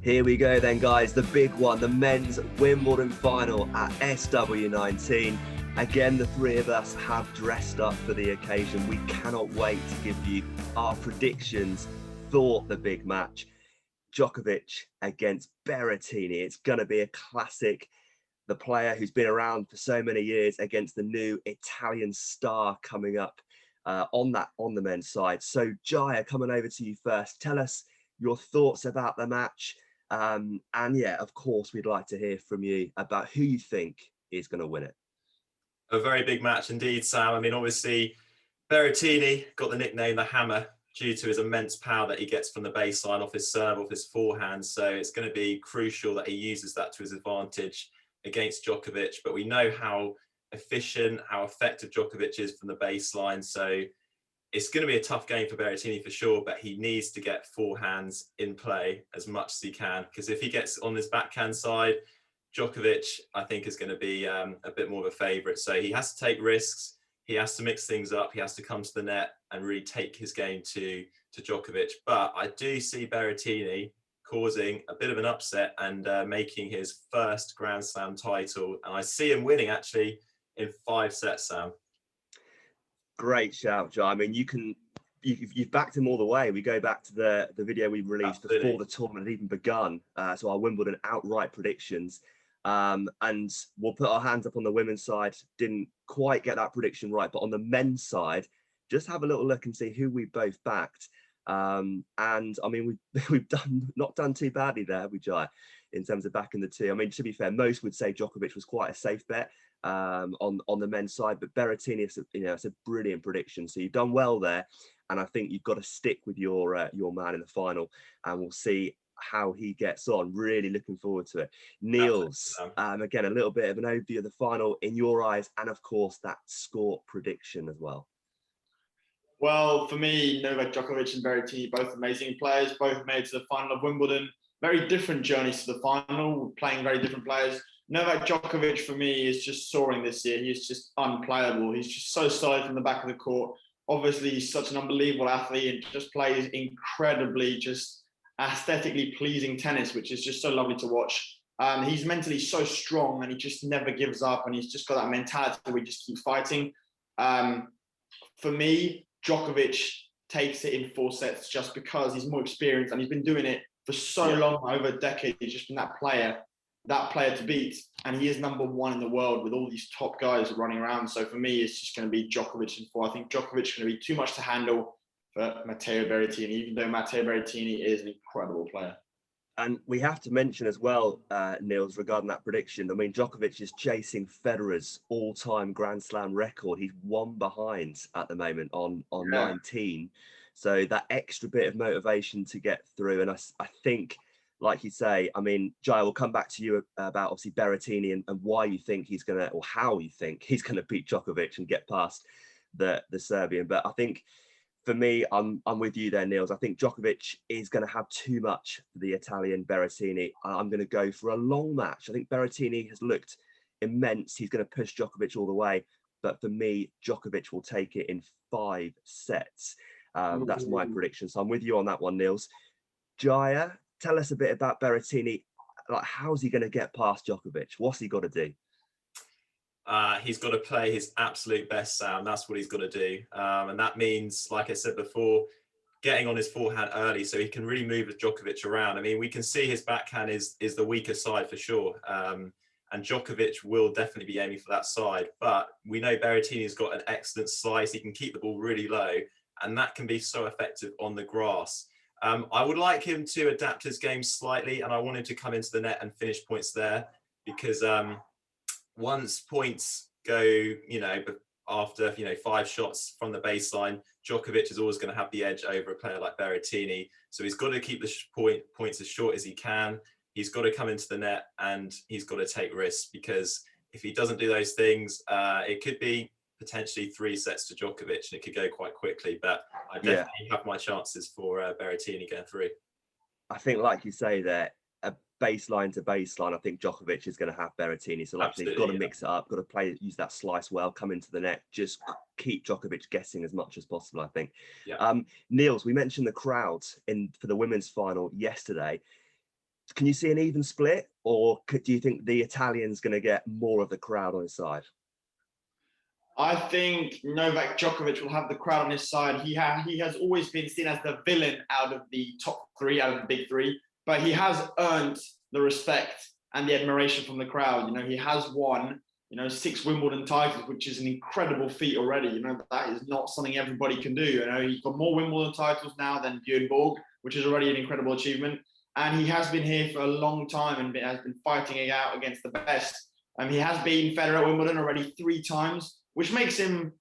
Here we go then, guys. The big one, the men's Wimbledon final at SW19. Again, the three of us have dressed up for the occasion. We cannot wait to give you our predictions for the big match. Djokovic against Berrettini. It's going to be a classic. The player who's been around for so many years against the new Italian star coming up on the men's side. So, Jaya, coming over to you first. Tell us your thoughts about the match. And yeah, of course, we'd like to hear from you about who you think is going to win it. A very big match indeed, Sam. I mean, obviously, Berrettini got the nickname the Hammer due to his immense power that he gets from the baseline, off his serve, off his forehand. So it's going to be crucial that he uses that to his advantage against Djokovic. But we know how efficient, how effective Djokovic is from the baseline. So it's going to be a tough game for Berrettini for sure, but he needs to get forehands in play as much as he can, because if he gets on his backhand side, Djokovic, I think, is going to be a bit more of a favourite. So he has to take risks. He has to mix things up. He has to come to the net and really take his game to Djokovic. But I do see Berrettini causing a bit of an upset and making his first Grand Slam title. And I see him winning, actually, in 5 sets, Sam. Great shout, Joe. I mean, you've backed him all the way. We go back to the video we released before the tournament had even begun. So our Wimbledon outright predictions. And we'll put our hands up on the women's side. Didn't quite get that prediction right, but on the men's side, just have a little look and see who we both backed. And I mean, we've not done too badly there, have we, Jai, in terms of backing the two. I mean, to be fair, most would say Djokovic was quite a safe bet on the men's side, but Berrettini, it's a brilliant prediction. So you've done well there, and I think you've got to stick with your man in the final, and we'll see how he gets on. Really looking forward to it. Niels, again, a little bit of an overview of the final in your eyes, and of course that score prediction as well. Well, for me, Novak Djokovic and Berrettini, both amazing players, both made to the final of Wimbledon. Very different journeys to the final, playing very different players. Novak Djokovic, for me, is just soaring this year. He's just unplayable. He's just so solid from the back of the court. Obviously, he's such an unbelievable athlete and just plays incredibly, just aesthetically pleasing tennis, which is just so lovely to watch. He's mentally so strong, and he just never gives up, and he's just got that mentality where he just keeps fighting. For me, Djokovic takes it in 4 sets just because he's more experienced, and he's been doing it for so long, over a decade. He's just been that player to beat, and he is #1 in the world with all these top guys running around. So for me, it's just going to be Djokovic in 4. I think Djokovic is going to be too much to handle for Matteo Berrettini, even though Matteo Berrettini is an incredible player. And we have to mention as well, Niels, regarding that prediction, I mean, Djokovic is chasing Federer's all-time Grand Slam record. He's 1 behind at the moment on 19. So that extra bit of motivation to get through. And I think, like you say, I mean, Jai, will come back to you about obviously Berrettini and why you think he's going to, or how you think he's going to beat Djokovic and get past the Serbian. But I think, for me, I'm with you there, Niels. I think Djokovic is going to have too much for the Italian Berrettini. I'm going to go for a long match. I think Berrettini has looked immense. He's going to push Djokovic all the way. But for me, Djokovic will take it in 5 sets. That's my prediction. So I'm with you on that one, Niels. Jaya, tell us a bit about Berrettini. Like, how's he going to get past Djokovic? What's he got to do? He's got to play his absolute best, Sam. That's what he's got to do. And that means, like I said before, getting on his forehand early so he can really move Djokovic around. I mean, we can see his backhand is the weaker side for sure. And Djokovic will definitely be aiming for that side. But we know Berrettini's got an excellent slice. He can keep the ball really low, and that can be so effective on the grass. I would like him to adapt his game slightly, and I want him to come into the net and finish points there, because once points go, after 5 shots from the baseline, Djokovic is always going to have the edge over a player like Berrettini. So he's got to keep the points as short as he can. He's got to come into the net, and he's got to take risks, because if he doesn't do those things, it could be potentially 3 sets to Djokovic, and it could go quite quickly. But I definitely have my chances for Berrettini going through. I think, like you say there, baseline to baseline, I think Djokovic is going to have Berrettini. So like you've got to mix it up, got to use that slice well, come into the net, just keep Djokovic guessing as much as possible, I think. Niels, we mentioned the crowd for the women's final yesterday. Can you see an even split, or do you think the Italian's going to get more of the crowd on his side? I think Novak Djokovic will have the crowd on his side. He has always been seen as the villain out of the top three, out of the big three, but he has earned the respect and the admiration from the crowd. He has won, 6 Wimbledon titles, which is an incredible feat already. That is not something everybody can do. He's got more Wimbledon titles now than Björn Borg, which is already an incredible achievement. And he has been here for a long time and has been fighting it out against the best. He has beaten Federer at Wimbledon already 3 times, which makes him,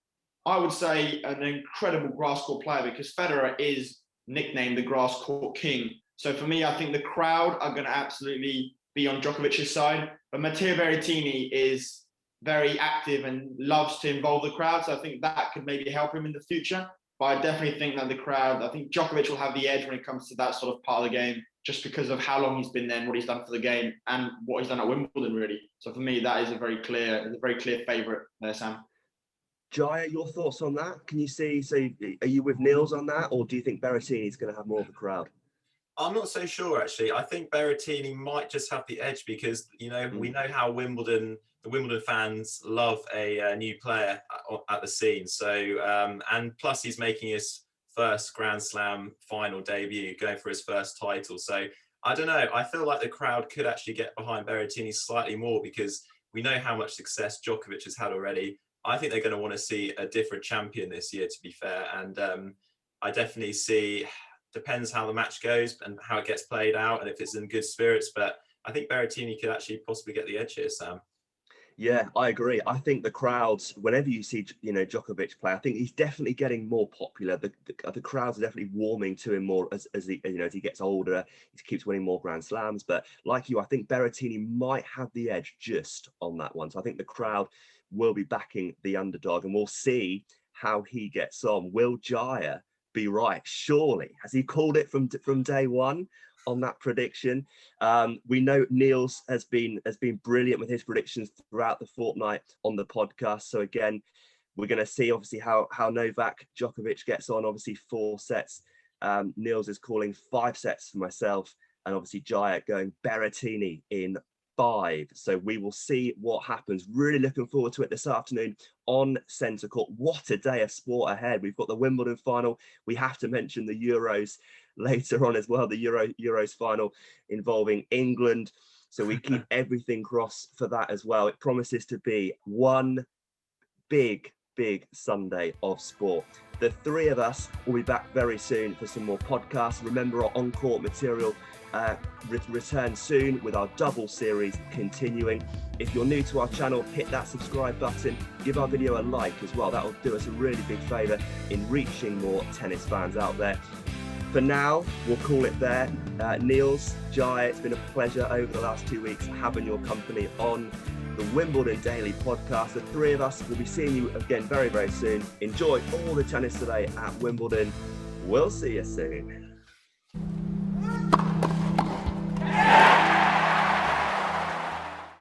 I would say, an incredible grass court player, because Federer is nicknamed the grass court king. So for me, I think the crowd are going to absolutely be on Djokovic's side. But Matteo Berrettini is very active and loves to involve the crowd. So I think that could maybe help him in the future. But I definitely think that I think Djokovic will have the edge when it comes to that sort of part of the game, just because of how long he's been there and what he's done for the game and what he's done at Wimbledon, really. So for me, that is a very clear favourite there, Sam. Jaya, your thoughts on that? Can you see, so are you with Niels on that, or do you think Berrettini is going to have more of the crowd? I'm not so sure, actually. I think Berrettini might just have the edge because, we know how the Wimbledon fans love a new player at the scene. So, and plus he's making his first Grand Slam final debut, going for his first title. So I don't know. I feel like the crowd could actually get behind Berrettini slightly more because we know how much success Djokovic has had already. I think they're going to want to see a different champion this year, to be fair. And I definitely see, depends how the match goes and how it gets played out and if it's in good spirits. But I think Berrettini could actually possibly get the edge here, Sam. Yeah, I agree. I think the crowds, whenever you see, Djokovic play, I think he's definitely getting more popular. The crowds are definitely warming to him more as he gets older. He keeps winning more Grand Slams. But like you, I think Berrettini might have the edge just on that one. So I think the crowd will be backing the underdog, and we'll see how he gets on. Will Jaya be right? Surely, has he called it from day one on that prediction? We know Niels has been brilliant with his predictions throughout the fortnight on the podcast. So again, we're going to see obviously how Novak Djokovic gets on. Obviously 4 sets. Niels is calling 5 sets for myself, and obviously Jaya going Berrettini in 5. So we will see what happens. Really looking forward to it this afternoon on Centre Court. What a day of sport ahead. We've got the Wimbledon final. We have to mention the Euros later on as well, the Euros final involving England. So we keep everything crossed for that as well. It promises to be one big Sunday of sport. The 3 of us will be back very soon for some more podcasts. Remember, our on-court material return soon with our double series continuing. If you're new to our channel, hit that subscribe button, give our video a like as well. That will do us a really big favour in reaching more tennis fans out there. For now, we'll call it there. Niels, Jai, it's been a pleasure over the last 2 weeks having your company on the Wimbledon Daily Podcast. The 3 of us will be seeing you again very soon. Enjoy all the tennis today at Wimbledon. We'll see you soon.